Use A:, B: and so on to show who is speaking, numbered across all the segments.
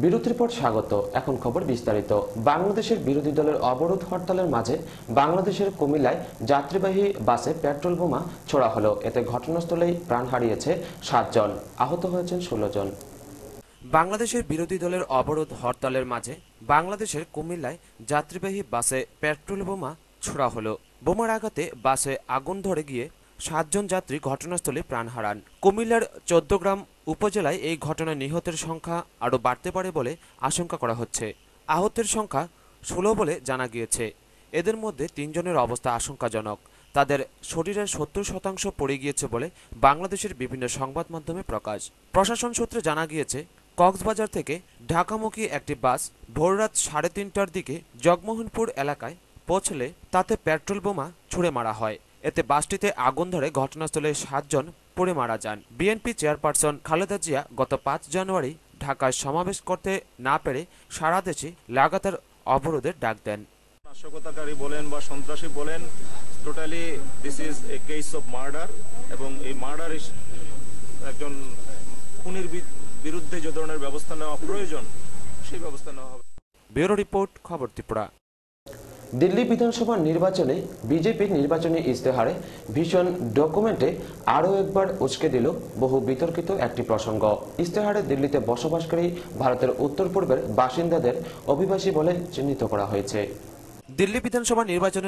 A: বিরতির পর স্বাগত। এখন খবর বিস্তারিত। বাংলাদেশের বিরোধী দলের অবরোধ হরতালের মাঝে বাংলাদেশের কুমিল্লায় যাত্রীবাহী বাসে পেট্রোল বোমা ছোড়া হলো। এতে ঘটনাস্থলেই প্রাণ হারিয়েছে 7 জন, আহত হয়েছেন 16 জন। বাংলাদেশের বিরোধী দলের অবরোধ হরতালের মাঝে বাংলাদেশের কুমিল্লায় যাত্রীবাহী বাসে পেট্রোল বোমা ছোড়া হলো। বোমার আঘাতে বাসে আগুন ধরে গিয়ে 7 জন যাত্রী ঘটনাস্থলে প্রাণ হারান। কুমিল্লার 14 গ্রাম উপজেলায় এই ঘটনায় নিহতের সংখ্যা আরও বাড়তে পারে বলে আশঙ্কা করা হচ্ছে। আহতের সংখ্যা 16 বলে জানা গিয়েছে। এদের মধ্যে 3 জনের অবস্থা আশঙ্কাজনক। তাদের শরীরের 70% পড়ে গিয়েছে বলে বাংলাদেশের বিভিন্ন সংবাদ মাধ্যমে প্রকাশ। প্রশাসন সূত্রে জানা গিয়েছে, কক্সবাজার থেকে ঢাকামুখী একটি বাস ভোররাত 3:30টার দিকে জগমোহনপুর এলাকায় পৌঁছলে তাতে পেট্রোল বোমা ছুড়ে মারা হয়। এতে বাসটিতে আগুন ধরে ঘটনাস্থলে 7 জন পুড়ে মারা যান। বিএনপি চেয়ারপারসন খালেদা জিয়া গত 5 জানুয়ারি ঢাকায় সমাবেশ করতে না পেরে সারা দেশে লাগাতার অবরোধের ডাক দেন।
B: নাশকতাকারী বলেন বা সন্ত্রাসী বলেন, totally this is a case of murder, এবং এই মার্ডার একজন খুনির বিরুদ্ধে যে ধরনের ব্যবস্থা নেওয়া প্রয়োজন সেই ব্যবস্থা নেওয়া হবে।
A: ব্যুরো রিপোর্ট, খবর ত্রিপুরা। দিল্লি বিধানসভা নির্বাচনে বিজেপির নির্বাচনী ইস্তেহারে ভীষণ ডকুমেন্টে আরও একবার উস্কে দিল বহু বিতর্কিত একটি প্রসঙ্গ। ইস্তেহারে দিল্লিতে বসবাসকারী ভারতের উত্তর পূর্বের বাসিন্দাদের অভিবাসী বলে চিহ্নিত করা হয়েছে। দিল্লি বিধানসভা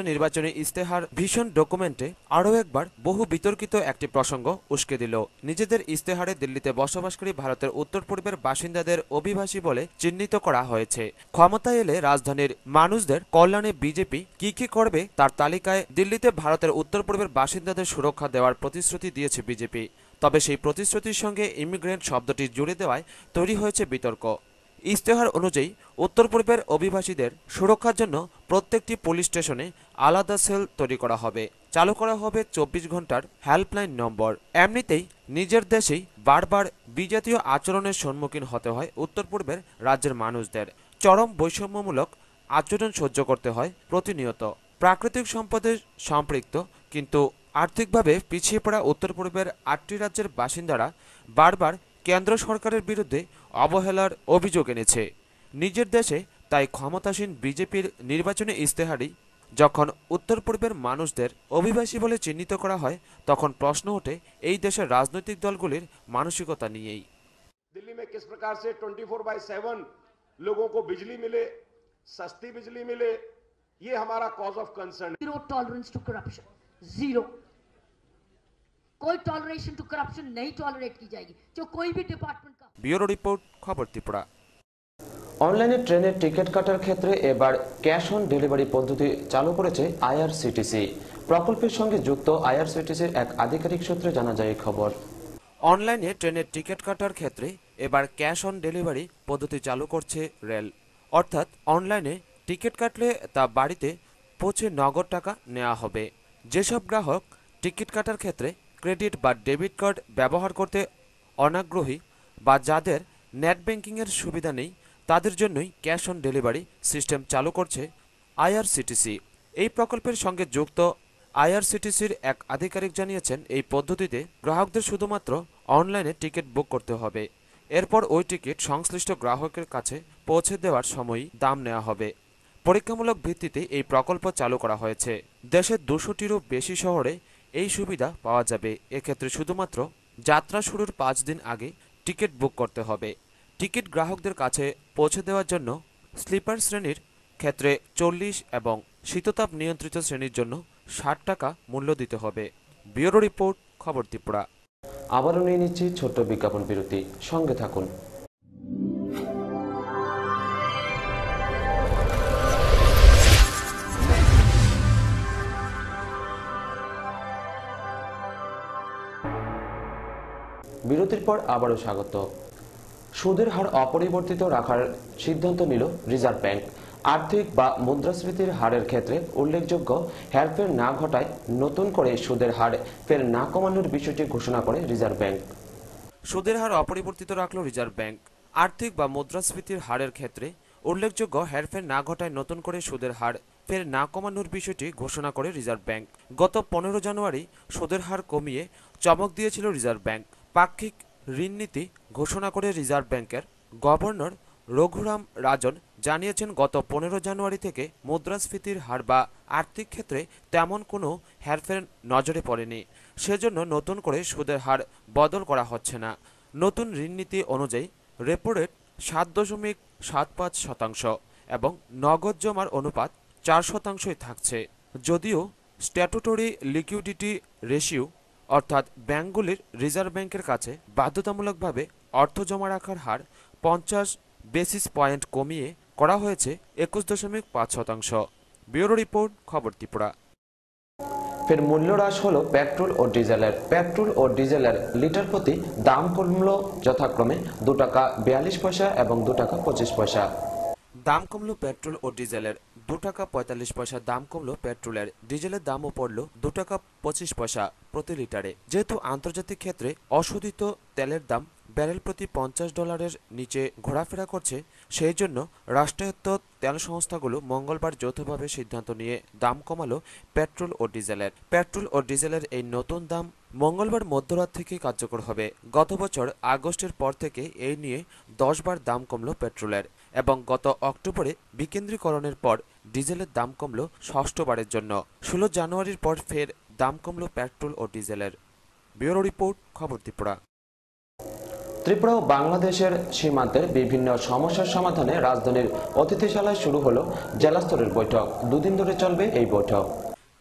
A: নির্বাচনী ইস্তেহার ভীষণ ডকুমেন্টে আরও একবার বহু বিতর্কিত একটি প্রসঙ্গ উস্কে দিল। নিজেদের ইস্তেহারে দিল্লিতে বসবাসকারী ভারতের উত্তর পূর্বের বাসিন্দাদের অভিবাসী বলে চিহ্নিত করা হয়েছে। ক্ষমতায় এলে রাজধানীর মানুষদের কল্যাণে বিজেপি কি কি করবে তার তালিকায় দিল্লিতে ভারতের উত্তর পূর্বের বাসিন্দাদের সুরক্ষা দেওয়ার প্রতিশ্রুতি দিয়েছে বিজেপি। তবে সেই প্রতিশ্রুতির সঙ্গে ইমিগ্রেন্ট শব্দটি জুড়ে দেওয়ায় তৈরি হয়েছে বিতর্ক। ইস্তেহার অনুযায়ী উত্তর পূর্বের অভিবাসীদের সুরক্ষার জন্য প্রত্যেকটি পুলিশ স্টেশনে আলাদা সেল তৈরি করা হবে। চালু করা হবে 24 ঘন্টার হেল্পলাইন নম্বর। এমনিতেই নিজের দেশেই বারবার বিজাতীয় আচরণের সম্মুখীন হতে হয় উত্তর পূর্বের রাজ্যের মানুষদের। চরম বৈষম্যমূলক আচরণ সহ্য করতে হয় প্রতিনিয়ত। প্রাকৃতিক সম্পদে সম্পৃক্ত কিন্তু আর্থিকভাবে পিছিয়ে পড়া উত্তর পূর্বের 8টি রাজ্যের বাসিন্দারা বারবার কেন্দ্র সরকারের বিরুদ্ধে অবহেলার অভিযোগ এনেছে নিজের দেশে। তাই ক্ষমতাসীন বিজেপির নির্বাচনী ইস্তেহারই যখন উত্তর পূর্বের মানুষদের অভিবাসী বলে চিহ্নিত করা হয়, তখন প্রশ্ন ওঠে এই দেশের রাজনৈতিক দলগুলির মানসিকতা নিয়েই।
C: दिल्ली में किस प्रकार से 24/7 लोगों को बिजली मिले, सस्ती बिजली मिले, ये हमारा cause of concern.
D: Zero tolerance to corruption, zero. कोई टॉलरेशन टू करप्शन नहीं टॉलरेट की जाएगी, जो कोई भी डिपार्टमेंट का।
A: ব্যুরো রিপোর্ট, খবর ত্রিপুরা। অনলাইনে ট্রেনের টিকিট কাটার ক্ষেত্রে এবার ক্যাশ অন ডেলিভারি পদ্ধতি চালু করেছে আইআরসিটিসি। প্রকল্পের সঙ্গে যুক্ত আইআরসিটিসির এক আধিকারিক সূত্রে জানা যায় এই খবর। অনলাইনে ট্রেনের টিকিট কাটার ক্ষেত্রে এবার ক্যাশ অন ডেলিভারি পদ্ধতি চালু করছে রেল। অর্থাৎ অনলাইনে টিকিট কাটলে তা বাড়িতে পৌঁছে নগদ টাকা নেওয়া হবে। যেসব গ্রাহক টিকিট কাটার ক্ষেত্রে ক্রেডিট বা ডেবিট কার্ড ব্যবহার করতে অনাগ্রহী বা যাদের নেট ব্যাংকিংয়ের সুবিধা নেই, তাদের জন্যই ক্যাশ অন ডেলিভারি সিস্টেম চালু করছে আইআরসিটিসি। এই প্রকল্পের সঙ্গে যুক্ত আইআরসিটিসির এক আধিকারিক জানিয়েছেন, এই পদ্ধতিতে গ্রাহকদের শুধুমাত্র অনলাইনে টিকিট বুক করতে হবে। এরপর ওই টিকিট সংশ্লিষ্ট গ্রাহকের কাছে পৌঁছে দেওয়ার সময়ই দাম নেওয়া হবে। পরীক্ষামূলক ভিত্তিতে এই প্রকল্প চালু করা হয়েছে। দেশের 200টিরও বেশি শহরে এই সুবিধা পাওয়া যাবে। এক্ষেত্রে শুধুমাত্র যাত্রা শুরুর 5 দিন আগে টিকিট বুক করতে হবে। টিকিট গ্রাহকদের কাছে পৌঁছে দেওয়ার জন্য স্লিপার শ্রেণীর ক্ষেত্রে 40 এবং শীততাপ নিয়ন্ত্রিত শ্রেণীর জন্য 60 টাকা মূল্য দিতে হবে। ব্যুরো রিপোর্ট, খবর ত্রিপুরা। আবারও নিয়ে নিচ্ছি ছোট্ট বিজ্ঞাপন বিরতি, সঙ্গে থাকুন। বিরতির পর আবারও স্বাগত। সুদের হার অপরিবর্তিত রাখার সিদ্ধান্ত নিল রিজার্ভ ব্যাংক। আর্থিক বা মুদ্রাস্ফীতির হারের ক্ষেত্রে উল্লেখযোগ্য হেরফের না ঘটায় নতুন করে সুদের হার ফের না কমানোর বিষয়টি ঘোষণা করে রিজার্ভ ব্যাংক। সুদের হার অপরিবর্তিত রাখল রিজার্ভ ব্যাংক। আর্থিক বা মুদ্রাস্ফীতির হারের ক্ষেত্রে উল্লেখযোগ্য হেরফের না ঘটায় নতুন করে সুদের হার ফের না কমানোর বিষয়টি ঘোষণা করে রিজার্ভ ব্যাংক। গত 15 জানুয়ারি সুদের হার কমিয়ে চমক দিয়েছিল রিজার্ভ ব্যাংক। পাক্ষিক ঋণ নীতি ঘোষণা করে রিজার্ভ ব্যাংকের গভর্নর রঘুরাম রাজন জানিয়েছেন, গত 15 জানুয়ারি থেকে মুদ্রাস্ফীতির হার বা আর্থিক ক্ষেত্রে তেমন কোনো হেরফের নজরে পড়েনি। সেজন্য নতুন করে সুদের হার বদল করা হচ্ছে না। নতুন ঋণনীতি অনুযায়ী রেপো রেট 7.75% এবং নগদ জমার অনুপাত 4% থাকছে। যদিও স্ট্যাটুটরি লিকুইডিটি রেশিও অর্থাৎ ব্যাংকগুলির রিজার্ভ ব্যাংকের কাছে বাধ্যতামূলকভাবে অর্থ জমা রাখার হার 50 বেসিস পয়েন্ট কমিয়ে করা হয়েছে 21.5%। ব্যুরো রিপোর্ট, খবর ত্রিপুরা। ফের মূল্য হ্রাস হলো পেট্রোল ও ডিজেলের। পেট্রোল ও ডিজেলের লিটার প্রতি দাম কমল যথাক্রমে 2 টাকা 42 পয়সা এবং 2 টাকা 25 পয়সা। দাম কমল পেট্রোল ও ডিজেলের। 2 টাকা 45 পয়সা দাম কমল পেট্রোলের। ডিজেলের দামও পড়ল 2 টাকা 25 পয়সা প্রতি লিটারে। যেহেতু আন্তর্জাতিক ক্ষেত্রে অশোধিত তেলের দাম ব্যারেল প্রতি $50 নিচে ঘোরাফেরা করছে, সেই জন্য রাষ্ট্রায়ত্ত তেল সংস্থাগুলো মঙ্গলবার যৌথভাবে সিদ্ধান্ত নিয়ে দাম কমালো পেট্রোল ও ডিজেলের। পেট্রোল ও ডিজেলের এই নতুন দাম মঙ্গলবার মধ্যরাত থেকে কার্যকর হবে। গত বছর আগস্টের পর থেকে এই নিয়ে 10 বার দাম কমল পেট্রোলের এবং গত অক্টোবরে বিকেন্দ্রীকরণের পর ডিজেলের দাম কমল 6ষ্ঠবারের জন্য। 16 জানুয়ারির পর ফের দাম কমল পেট্রোল ও ডিজেলের। ব্যুরো রিপোর্ট, খবর ত্রিপুরা। ত্রিপুরা ও বাংলাদেশের সীমান্তের বিভিন্ন সমস্যার সমাধানে রাজধানীর অতিথিশালায় শুরু হলো জেলা স্তরের বৈঠক। 2 দিন ধরে চলবে এই বৈঠক।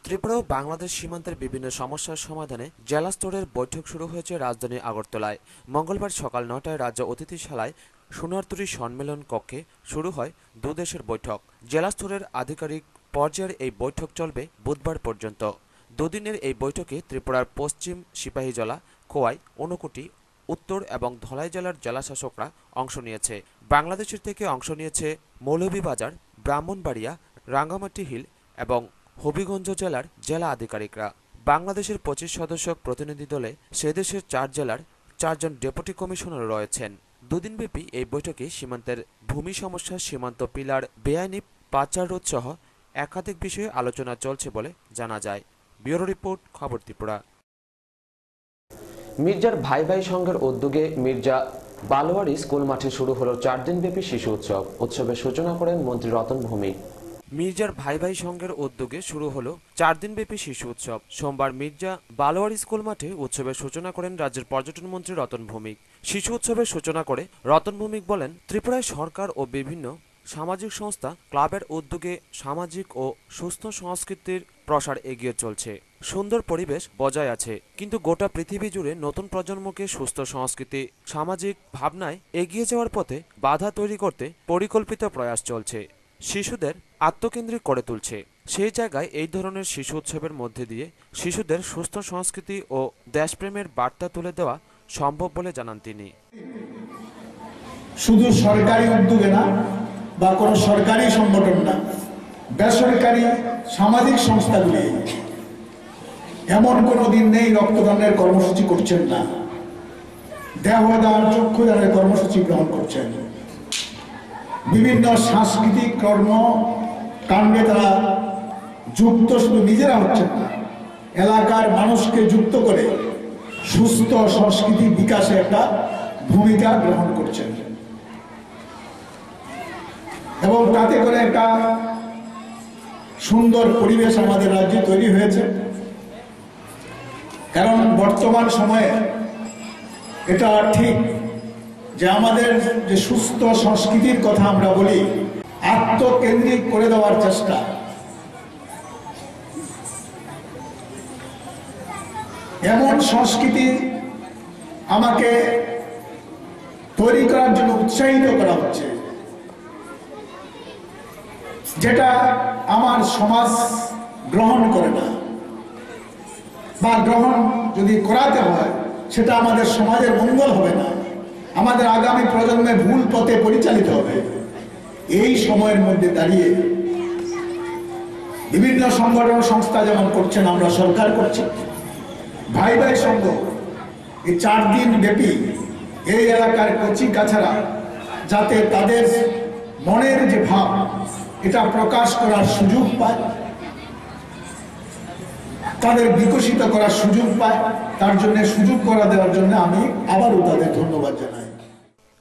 A: ত্রিপুরা ও বাংলাদেশ সীমান্তের বিভিন্ন সমস্যার সমাধানে জেলা স্তরের বৈঠক শুরু হয়েছে রাজধানী আগরতলায়। মঙ্গলবার সকাল 9টায় রাজ্য অতিথিশালায় সোনারতরী সম্মেলন কক্ষে শুরু হয় 2 দেশের বৈঠক। জেলা স্তরের আধিকারিক পর্যায়ের এই বৈঠক চলবে বুধবার পর্যন্ত। 2 দিনের এই বৈঠকে ত্রিপুরার পশ্চিম সিপাহীজলা, খোয়াই, ঊনকোটি, উত্তর এবং ধলাই জেলার জেলাশাসকরা অংশ নিয়েছে। বাংলাদেশের থেকে অংশ নিয়েছে মৌলভীবাজার, ব্রাহ্মণবাড়িয়া, রাঙ্গামাটি হিল এবং হবিগঞ্জ জেলার জেলা আধিকারিকরা। বাংলাদেশের 25 সদস্য প্রতিনিধি দলে সে দেশের 4 জেলার 4 জন ডেপুটি কমিশনার রয়েছেন। 2 দিনব্যাপী এই বৈঠকে সীমান্তের ভূমি সমস্যা, সীমান্ত পিলার, বেআইনি পাচার রোধ সহ একাধিক বিষয়ে আলোচনা চলছে বলে জানা যায়। ব্যুরো রিপোর্ট, খবর ত্রিপুরা। মির্জার ভাই ভাই সংঘের উদ্যোগে মির্জা বালোয়ারি স্কুল মাঠে শুরু হলো 4 দিনব্যাপী শিশু উৎসব। উৎসবের সূচনা করেন মন্ত্রী রতন ভৌমিক। মির্জার ভাই ভাই সংঘের উদ্যোগে শুরু হলো 4 দিনব্যাপী শিশু উৎসব। সোমবার মির্জা বালোয়ারি স্কুল মাঠে উৎসবের সূচনা করেন রাজ্যের পর্যটন মন্ত্রী রতন ভৌমিক। শিশু উৎসবের সূচনা করে রতন ভৌমিক বলেন, ত্রিপুরায় সরকার ও বিভিন্ন সামাজিক সংস্থা ক্লাবের উদ্যোগে সামাজিক ও সুস্থ সংস্কৃতির প্রসার এগিয়ে চলছে। সুন্দর পরিবেশ বজায় আছে, কিন্তু গোটা পৃথিবী জুড়ে নতুন প্রজন্মকে সুস্থ সংস্কৃতি, সামাজিক ভাবনায় এগিয়ে যাওয়ার পথে বাধা তৈরি করতে পরিকল্পিত প্রয়াস চলছে। শিশুদের আত্মকেন্দ্রিক করে তুলছে। সেই জায়গায় এই ধরনের শিশু উৎসবের মধ্যে দিয়ে শিশুদের সুস্থ সংস্কৃতি ও দেশপ্রেমের বার্তা তুলে দেওয়া সম্ভব বলে জানান তিনি।
E: শুধু সরকারি উদ্যোগে না বা কোনো সরকারি সংগঠন না, বেসরকারি সামাজিক সংস্থাগুলি এমন কোনো দিন নেই রক্তদানের কর্মসূচি করছেন না, দেহদান, চক্ষুদানের কর্মসূচি গ্রহণ করছেন। বিভিন্ন সাংস্কৃতিক কর্মকাণ্ডে তারা যুক্ত শুধু নিজেরা হচ্ছেন না, এলাকার মানুষকে যুক্ত করে সুস্থ সংস্কৃতি বিকাশে একটা ভূমিকা গ্রহণ করছেন এবং তাতে করে একটা সুন্দর পরিবেশ আমাদের রাজ্যে তৈরি হয়েছে। কারণ বর্তমান সময়ে এটা ঠিক যে আমাদের যে সুস্থ সংস্কৃতির কথা আমরা বলি, আত্মকেন্দ্রিক করে দেওয়ার চেষ্টা, এমন সংস্কৃতি আমাকে তৈরি করার জন্য উৎসাহিত করা হচ্ছে, যেটা আমার সমাজ গ্রহণ করে না, বা গ্রহণ যদি করাতে হয় সেটা আমাদের সমাজের মঙ্গল হবে না, আমাদের আগামী প্রজন্মে ভুল পথে পরিচালিত হবে। এই সময়ের মধ্যে দাঁড়িয়ে বিভিন্ন সংগঠন সংস্থা যেমন করছেন, আমরা সরকার করছি, ভাই ভাই সংঘ এই 4 দিন ব্যাপী এই এলাকার কচি কাছারা যাতে তাদের মনের যে ভাব এটা প্রকাশ করার সুযোগ পায়, তাদের বিকশিত করার সুযোগ পায়, তার জন্য সুযোগ করে দেওয়ার জন্য আমি আবারও তাদের ধন্যবাদ জানাই।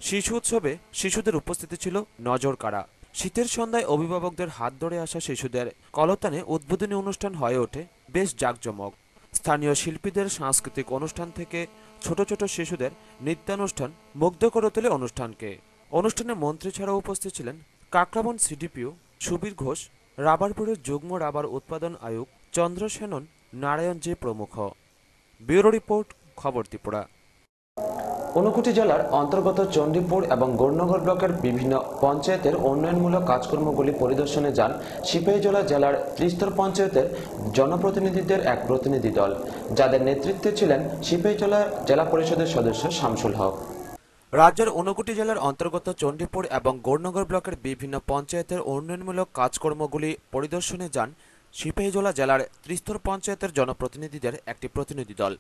A: শিশু উৎসবে শিশুদের উপস্থিতি ছিল নজর কাড়া। শীতের সন্ধ্যায় অভিভাবকদের হাত ধরে আসা শিশুদের কলতানে উদ্বোধনী অনুষ্ঠান হয়ে ওঠে বেশ জাঁকজমক। স্থানীয় শিল্পীদের সাংস্কৃতিক অনুষ্ঠান থেকে ছোট ছোট শিশুদের নৃত্যানুষ্ঠান মুগ্ধ করে তোলে অনুষ্ঠানকে। অনুষ্ঠানে মন্ত্রী ছাড়াও উপস্থিত ছিলেন কাকরাবন সিডিপিও সুবীর ঘোষ, রাবারপুরের যুগ্ম রাবার উৎপাদন আয়ুক্ত চন্দ্র সেনন, নারায়ণ জে প্রমুখ। ব্যুরো রিপোর্ট, খবর ত্রিপুরা। ঊনকোটি জেলার অন্তর্গত চণ্ডীপুর এবং গৌরনগর ব্লকের বিভিন্ন পঞ্চায়েতের উন্নয়নমূলক কাজকর্মগুলি পরিদর্শনে যান সিপাহীজলা জেলার ত্রিস্তর পঞ্চায়েতের জনপ্রতিনিধিদের এক প্রতিনিধি দল, যাদের নেতৃত্বে ছিলেন সিপাহীজলা জেলা পরিষদের সদস্য শামসুল হক। রাজ্যের ঊনকোটি জেলার অন্তর্গত চণ্ডীপুর এবং গৌরনগর ব্লকের বিভিন্ন পঞ্চায়েতের উন্নয়নমূলক কাজকর্মগুলি পরিদর্শনে যান সিপাহীজলা জেলার ত্রিস্তর পঞ্চায়েতের জনপ্রতিনিধিদের একটি প্রতিনিধি দল।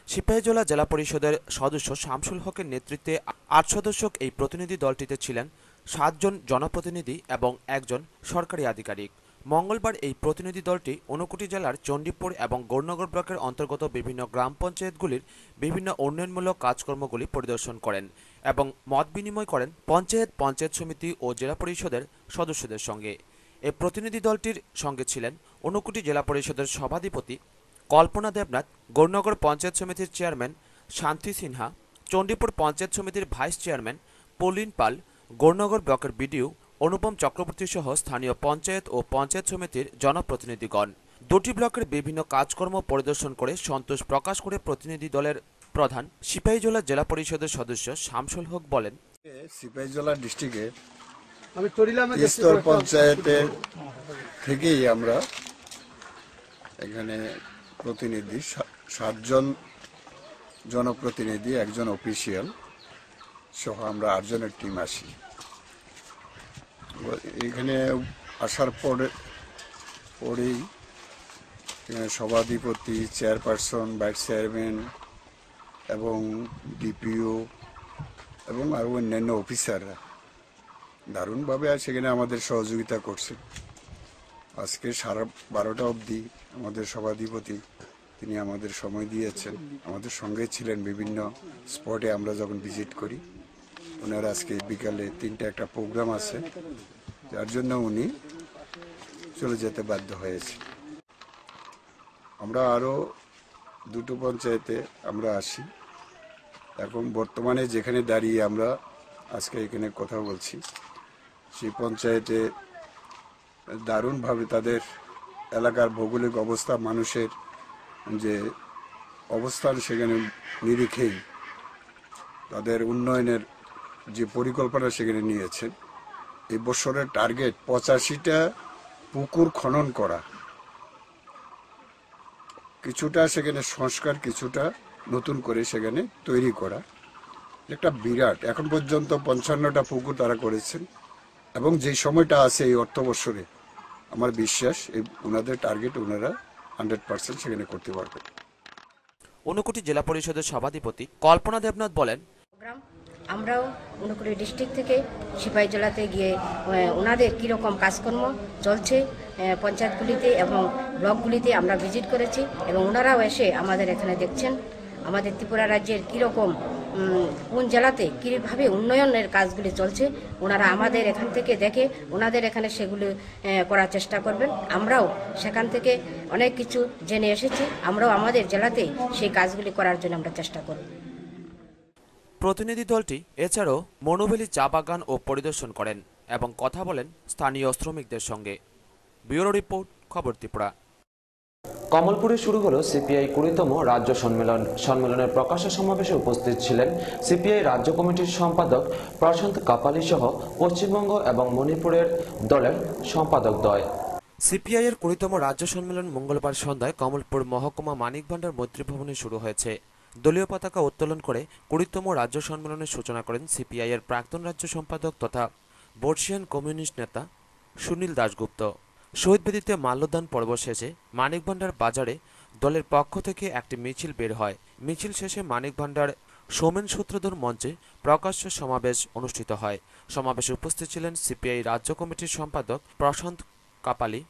A: সিপাহীজলা জেলা পরিষদের সদস্য শামসুল হকের নেতৃত্বে ৮ সদস্যক এই প্রতিনিধি দলটিতে ছিলেন ৭ জন জনপ্রতিনিধি এবং একজন সরকারি আধিকারিক। মঙ্গলবার এই প্রতিনিধি দলটি ঊনকোটি জেলার চণ্ডীপুর এবং গৌরনগর ব্লকের অন্তর্গত বিভিন্ন গ্রাম পঞ্চায়েতগুলির বিভিন্ন উন্নয়নমূলক কাজকর্মগুলি পরিদর্শন করেন এবং মত বিনিময় করেন পঞ্চায়েত সমিতি ও জেলা পরিষদের সদস্যদের সঙ্গে। এই প্রতিনিধি দলটির সঙ্গে ছিলেন ঊনকোটি জেলা পরিষদের সভাধিপতি কল্পনা দেবনাথ, গৌরনগর পঞ্চায়েত সমিতির চেয়ারম্যান শান্তি সিনহা, চণ্ডীপুর পঞ্চায়েত সমিতির ভাইস চেয়ারম্যান পলিন পাল, গৌরনগর ব্লকের বিডিও অনুপম চক্রবর্তী সহ স্থানীয় পঞ্চায়েত ও পঞ্চায়েত সমিতির জনপ্রতিনিধিগণ। দুটি ব্লকের বিভিন্ন কাজকর্ম পরিদর্শন করে সন্তোষ প্রকাশ করে প্রতিনিধি দলের প্রধান সিপাহীজলা জেলা পরিষদের সদস্য শামসুল হক বলেন,
F: সিপাহীজলা ডিস্ট্রিক্টে ত্রিস্তর পঞ্চায়েতের থেকেই আমরা এখানে প্রতিনিধি ৭ জন জনপ্রতিনিধি, একজন অফিসিয়াল সহ আমরা ৮ জনের টিম আসি। এখানে আসার পরেই সভাধিপতি, চেয়ারপারসন, ভাইস চেয়ারম্যান এবং ডিপিও এবং আরও অন্যান্য অফিসাররা দারুণভাবে সেখানে আমাদের সহযোগিতা করছে। আজকে 12:30 অবধি আমাদের সভাধিপতি তিনি আমাদের সময় দিয়েছেন, আমাদের সঙ্গে ছিলেন বিভিন্ন স্পটে আমরা যখন ভিজিট করি। ওনার আজকে বিকালে 3টা একটা প্রোগ্রাম আছে, যার জন্য উনি চলে যেতে বাধ্য হয়েছে। আমরা আরও 2টো পঞ্চায়েতে আমরা আসি। এখন বর্তমানে যেখানে দাঁড়িয়ে আমরা আজকে এখানে কথা বলছি, সেই পঞ্চায়েতে দারুণভাবে তাদের এলাকার ভৌগোলিক অবস্থা, মানুষের যে অবস্থান সেখানে নিরিখেই তাদের উন্নয়নের যে পরিকল্পনা সেখানে নিয়েছেন। এই বছরের টার্গেট 85টা পুকুর খনন করা, কিছুটা সেখানে সংস্কার, কিছুটা নতুন করে সেখানে তৈরি করা। একটা বিরাট, এখন পর্যন্ত 55টা পুকুর তারা করেছেন এবং যে সময়টা আছে এই অর্থবর্ষরে আমার বিশ্বাস এই ওনাদের টার্গেট ওনারা 100% সেখানে করতে পারবে।
A: ঊনকোটি জেলা পরিষদের সভাধিপতি কল্পনা দেবনাথ বলেন,
G: আমরাও ঊনকোটি ডিস্ট্রিক্ট থেকে সিপাহীজলাতে গিয়ে ওনাদের কীরকম কাজকর্ম চলছে পঞ্চায়েতগুলিতে এবং ব্লকগুলিতে আমরা ভিজিট করেছি এবং ওনারাও এসে আমাদের এখানে দেখছেন আমাদের ত্রিপুরা রাজ্যের কীরকম কোন জেলাতে কীভাবে উন্নয়নের কাজগুলি চলছে। ওনারা আমাদের এখান থেকে দেখে ওনাদের এখানে সেগুলি করার চেষ্টা করবেন। আমরাও সেখান থেকে অনেক কিছু জেনে এসেছি, আমরাও আমাদের জেলাতে সেই কাজগুলি করার জন্য আমরা চেষ্টা করব।
A: প্রতিনিধি দলটি এছাড়াও মনোবেলি চা বাগান ও পরিদর্শন করেন এবং কথা বলেন স্থানীয় শ্রমিকদের সঙ্গে। ব্যুরো রিপোর্ট, খবর ত্রিপুরা। কমলপুরে শুরু হলো সিপিআই 20তম রাজ্য সম্মেলন। সম্মেলনের প্রকাশ্য সমাবেশে উপস্থিত ছিলেন সিপিআই রাজ্য কমিটির সম্পাদক প্রশান্ত কাপালি সহ পশ্চিমবঙ্গ এবং মণিপুরের দলের সম্পাদকদ্বয়। সিপিআই এর 20তম রাজ্য সম্মেলন মঙ্গলবার সন্ধ্যায় কমলপুর মহকুমা মানিকভান্ডার মৈত্রী ভবনে শুরু হয়েছে। দলীয় পতাকা উত্তোলন করে 20তম রাজ্য সম্মেলনের সূচনা করেন সিপিআই এর প্রাক্তন রাজ্য সম্পাদক তথা বর্ষিয়ান কমিউনিস্ট নেতা সুনীল দাশগুপ্ত। শহীদ বেদিতে মাল্যদান পর্ব শেষে মানিকভান্ডার বাজারে দলের পক্ষ থেকে একটি মিছিল বের হয়। মিছিল শেষে মানিকভান্ডার সোমেন সূত্রধর মঞ্চে প্রকাশ্য সমাবেশ অনুষ্ঠিত হয়। সমাবেশে উপস্থিত ছিলেন সিপিআই রাজ্য কমিটির সম্পাদক প্রশান্ত কাপালি,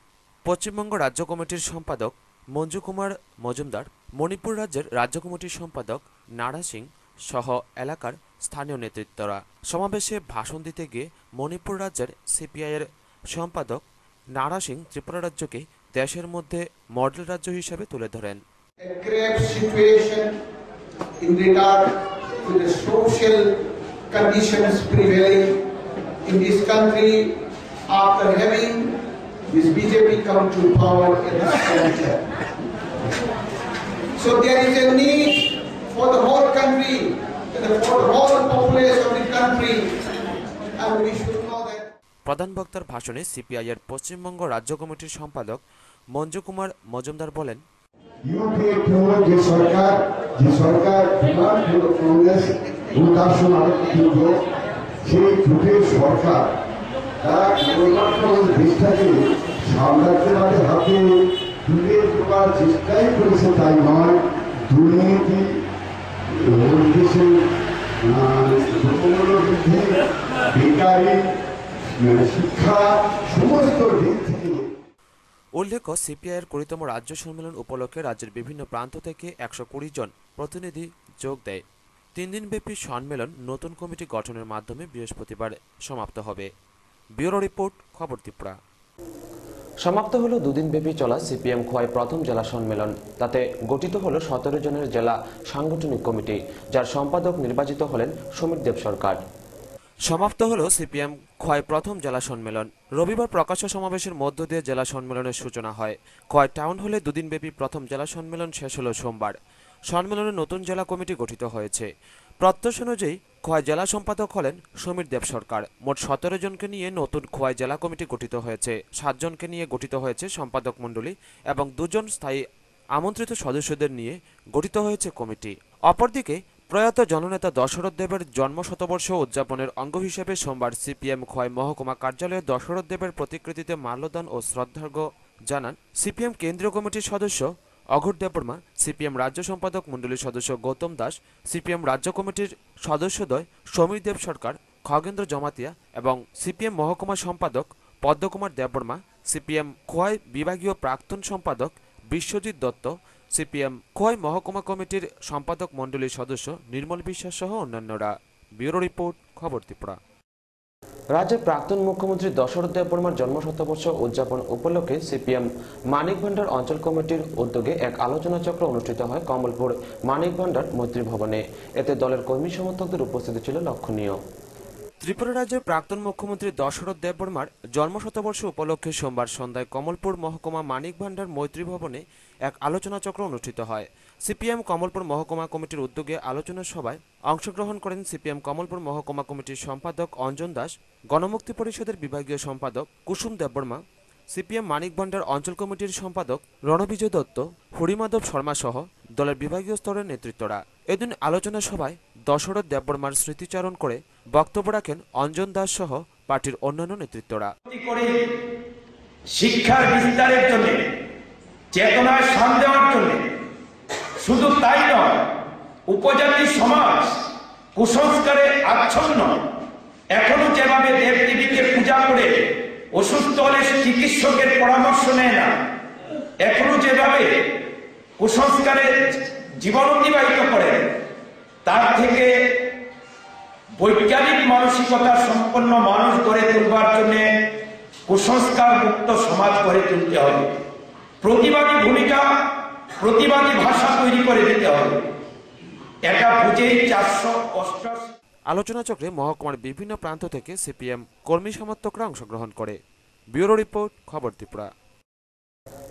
A: পশ্চিমবঙ্গ রাজ্য কমিটির সম্পাদক মঞ্জু কুমার মজুমদার, মণিপুর রাজ্যের রাজ্য কমিটির সম্পাদক নারা সিং সহ এলাকার স্থানীয় নেতৃত্বরা। সমাবেশে ভাষণ দিতে গিয়ে মণিপুর রাজ্যের সিপিআইয়ের সম্পাদক নারা সিং ত্রিপুরা রাজ্যকে দেশের মধ্যে মডেল রাজ্য হিসেবে তুলে ধরেন।
E: In regard to the social conditions prevailing in this country after having this BJP come to power in this country. So there is a need for the whole country, for the whole population of the country, and we should know that.
A: প্রধান বক্তার ভাষণে সিপিআইয়ের পশ্চিমবঙ্গ রাজ্য কমিটির সম্পাদক মঞ্জু কুমার মজুমদার বলেন,
E: যে সরকার কংগ্রেস সেই জোটের সরকার তারা কেবলমাত্র দেশটাকে সাম্রাজ্যবাদের হাতে তুলে দেওয়ার চেষ্টাই করেছে, তাই নয় দুর্নীতি দেশের বেকারি শিক্ষা সমস্ত দিক থেকে।
A: উল্লেখ্য, সিপিআইয়ের 20তম রাজ্য সম্মেলন উপলক্ষে রাজ্যের বিভিন্ন প্রান্ত থেকে 120 জন প্রতিনিধি যোগ দেয়। 3 দিনব্যাপী সম্মেলন নতুন কমিটি গঠনের মাধ্যমে বৃহস্পতিবার সমাপ্ত হবে। ব্যুরো রিপোর্ট, খবর ত্রিপুরা। সমাপ্ত হলো 2 দিনব্যাপী চলা সিপিএম খোয়াই প্রথম জেলা সম্মেলন। তাতে গঠিত হলো 17 জনের জেলা সাংগঠনিক কমিটি, যার সম্পাদক নির্বাচিত হলেন সমীর দেব সরকার। সমাপ্ত হলো সিপিএম খোয়াই প্রথম জেলা সম্মেলন। রবিবার প্রকাশ্য সমাবেশের মধ্য দিয়ে জেলা সম্মেলনের সূচনা হয়। খোয়াই টাউন হলে 2 দিনব্যাপী প্রথম জেলা সম্মেলন শেষ হলো সোমবার। সম্মেলনে নতুন জেলা কমিটি গঠিত হয়েছে। প্রত্যাশা অনুযায়ী খোয়াই জেলা সম্পাদক হলেন সমীর দেব সরকার। মোট 17 জনকে নিয়ে নতুন খোয়াই জেলা কমিটি গঠিত হয়েছে। 7 জনকে নিয়ে গঠিত হয়েছে সম্পাদক মণ্ডলী এবং 2 জন স্থায়ী আমন্ত্রিত সদস্যদের নিয়ে গঠিত হয়েছে কমিটি। অপরদিকে প্রয়াত জননেতা দশরথ দেবের জন্ম শতবর্ষ উদযাপনের অঙ্গ হিসেবে সোমবার সিপিএম খোয়াই মহকুমা কার্যালয়ে দশরথ দেবের প্রতিকৃতিতে মাল্যদান ও শ্রদ্ধার্ঘ্য জানান সিপিএম কেন্দ্রীয় কমিটির সদস্য অঘোর দেববর্মা, সিপিএম রাজ্য সম্পাদক মণ্ডলীর সদস্য গৌতম দাস, সিপিএম রাজ্য কমিটির সদস্যদ্বয় সমীর দেব সরকার, খগেন্দ্র জমাতিয়া এবং সিপিএম মহকুমা সম্পাদক পদ্মকুমার দেববর্মা, সিপিএম খোয়াই বিভাগীয় প্রাক্তন সম্পাদক বিশ্বজিৎ দত্ত, সিপিএম খোয়াই মহকুমা কমিটির সম্পাদক মণ্ডলীর সদস্য নির্মল বিশ্বাস সহ অন্যান্যরা। ব্যুরো রিপোর্ট, খবর ত্রিপুরা। রাজ্যের প্রাক্তন মুখ্যমন্ত্রী দশরথ দেববর্মার জন্ম শতবর্ষ উদযাপন উপলক্ষে সিপিএম মানিক ভান্ডার অঞ্চল কমিটির উদ্যোগে এক আলোচনা চক্র অনুষ্ঠিত হয় কমলপুর মানিক ভান্ডার মৈত্রী ভবনে। এতে দলের কর্মী সমর্থকদের উপস্থিতি ছিল লক্ষণীয়। ত্রিপুরা রাজ্যের প্রাক্তন মুখ্যমন্ত্রী দশরথ দেববর্মার জন্ম শতবর্ষ উপলক্ষে সোমবার সন্ধ্যায় কমলপুর মহকুমা মানিক ভান্ডার মৈত্রী ভবনে এক আলোচনা চক্র অনুষ্ঠিত হয়। সিপিএম কমলপুর মহকুমা কমিটির উদ্যোগে আলোচনা সভায় অংশগ্রহণ করেন সিপিএম কমলপুর মহকুমা কমিটির সম্পাদক অঞ্জন দাস, গণমুক্তি পরিষদের বিভাগীয় সম্পাদক কুসুম দেববর্মা, সিপিএম মানিক ভান্ডার অঞ্চল কমিটির সম্পাদক রণবিজয় দত্ত, হরিমাধব শর্মা সহ দলের বিভাগীয় স্তরের নেতৃত্বরা। এদিন আলোচনা সভায় দশরথ দেববর্মার স্মৃতিচারণ করে বক্তব্য রাখেন অঞ্জন দাস সহ পার্টির অন্যান্য নেতৃত্বরা।
H: শিক্ষার বিস্তারের জন্য, চেতনায় স্থান দেওয়ার জন্য, শুধু তাই নয়, উপজাতি সমাজ কুসংস্কারে আচ্ছন্ন, এখনো যেভাবে দেবদেবীকে পূজা করে অসুস্থ হলে চিকিৎসকের পরামর্শ নেয় না, এখনো যেভাবে কুসংস্কারে জীবন অতিবাহিত করে, তার থেকে বৈজ্ঞানিক মানসিকতা সম্পন্ন মানুষ গড়ে তুলবার জন্য কুসংস্কার মুক্ত সমাজ গড়ে তুলতে হবে। প্রতিবাদী ভূমিকা, প্রতিবাদী ভাষা তৈরি করে দিতে হবে। এটা বুঝেই 488
A: আলোচনা চক্রে মহকুমার বিভিন্ন প্রান্ত থেকে সিপিএম কর্মী সমর্থকরা অংশগ্রহণ করে। ব্যুরো রিপোর্ট, খবর ত্রিপুরা।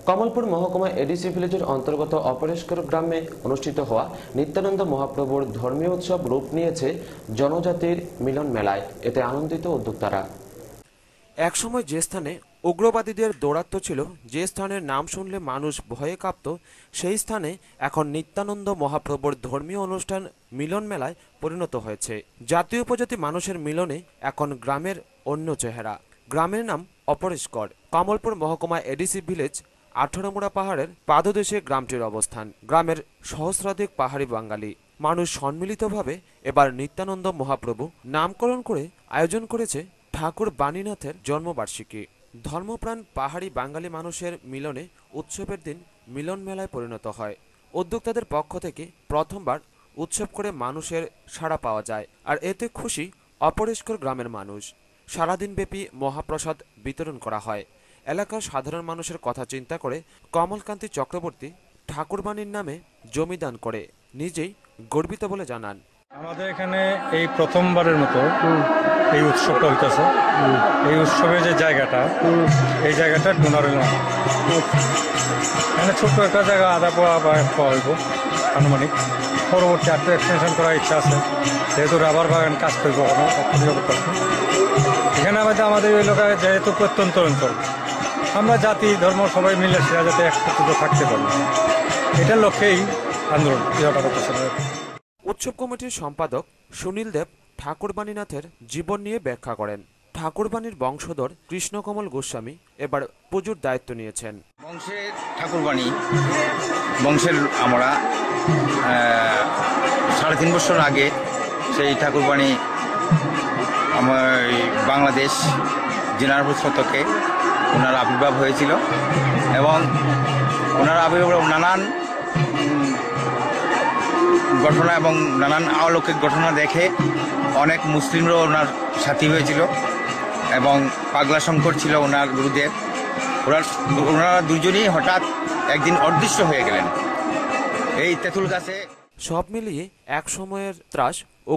A: কমলপুর মহকুমা এডিসি ভিলেজের অন্তর্গত অপরেশকর গ্রামে অনুষ্ঠিত হওয়া নিত্যানন্দ মহাপ্রভুর ধর্মীয় উৎসব রূপ নিয়েছে জনজাতির মিলন মেলায়। এতে আনন্দিত উদ্যোক্তারা। একসময় যে স্থানে উগ্রবাদীদের দৌরাত্ম্য ছিল, যে স্থানের নাম শুনলে মানুষ ভয়ে কাঁপত, সেই স্থানে এখন নিত্যানন্দ মহাপ্রভুর ধর্মীয় অনুষ্ঠান মিলন মেলায় পরিণত হয়েছে। জাতীয় উপজাতি মানুষের মিলনে এখন গ্রামের অন্য চেহারা। গ্রামের নাম অপরেশকর। কমলপুর মহকুমা এডিসি ভিলেজ 18 পাহাড়ের পাদদেশে গ্রামটির অবস্থান। গ্রামের সহস্রাধিক পাহাড়ি বাঙালি মানুষ সম্মিলিতভাবে এবার নিত্যানন্দ মহাপ্রভু নামকরণ করে আয়োজন করেছে ঠাকুর বাণীনাথের জন্মবার্ষিকী। ধর্মপ্রাণ পাহাড়ি বাঙালি মানুষের মিলনে উৎসবের দিন মিলন মেলায় পরিণত হয়। উদ্যোক্তাদের পক্ষ থেকে প্রথমবার উৎসব করে মানুষের সাড়া পাওয়া যায়, আর এতে খুশি অপরিষ্কার গ্রামের মানুষ। সারাদিনব্যাপী মহাপ্রসাদ বিতরণ করা হয়। এলাকার সাধারণ মানুষের কথা চিন্তা করে কমলকান্তি চক্রবর্তী ঠাকুরবাণীর নামে জমি দান করে নিজেই গর্বিত বলে জানান।
I: আমাদের এখানে এই প্রথমবারের মতো এই উৎসবটা হইতেছে। এই উৎসবের যে জায়গাটা, এই জায়গাটা ডোনার এখানে ছোট্ট একটা জায়গা আধা পাওয়া হইব আনুমানিক। পরবর্তী আরেকটু এক্সটেনশন করার ইচ্ছা আছে, যেহেতু রাবার বাগান কাজ করবো এখানে। আমাদের এই এলাকায় যেহেতু প্রত্যন্ত অঞ্চল, আমরা জাতি ধর্ম সবাই মিলে সেরা যাতে একত্রিত থাকতে পারি, এটার লক্ষ্যেই আন্দোলন করতেছে।
A: উৎসব কমিটির সম্পাদক সুনীল দেব ঠাকুরবাণীনাথের জীবন নিয়ে ব্যাখ্যা করেন। ঠাকুরবাণীর বংশধর কৃষ্ণকমল গোস্বামী এবার পুজোর দায়িত্ব নিয়েছেন।
J: বংশের ঠাকুরবাণী, বংশের আমরা 3.5 বছর আগে সেই ঠাকুরবাণী আমার বাংলাদেশ দিনাজপুর শতকে ওনার আবির্ভাব হয়েছিল এবং ওনার আবির্ভাব নানান ঘটনা এবং নানান অলৌকিক ঘটনা দেখে অনেক মুসলিমরাও ওনার সাথী হয়েছিল এবং পাগলা শঙ্কর ছিল ওনার গুরুদেব। ওনারা দুজনই হঠাৎ একদিন অদৃশ্য হয়ে গেলেন এই তেঁতুল গাছে।
A: সব মিলিয়ে এক সময়ের ত্রাস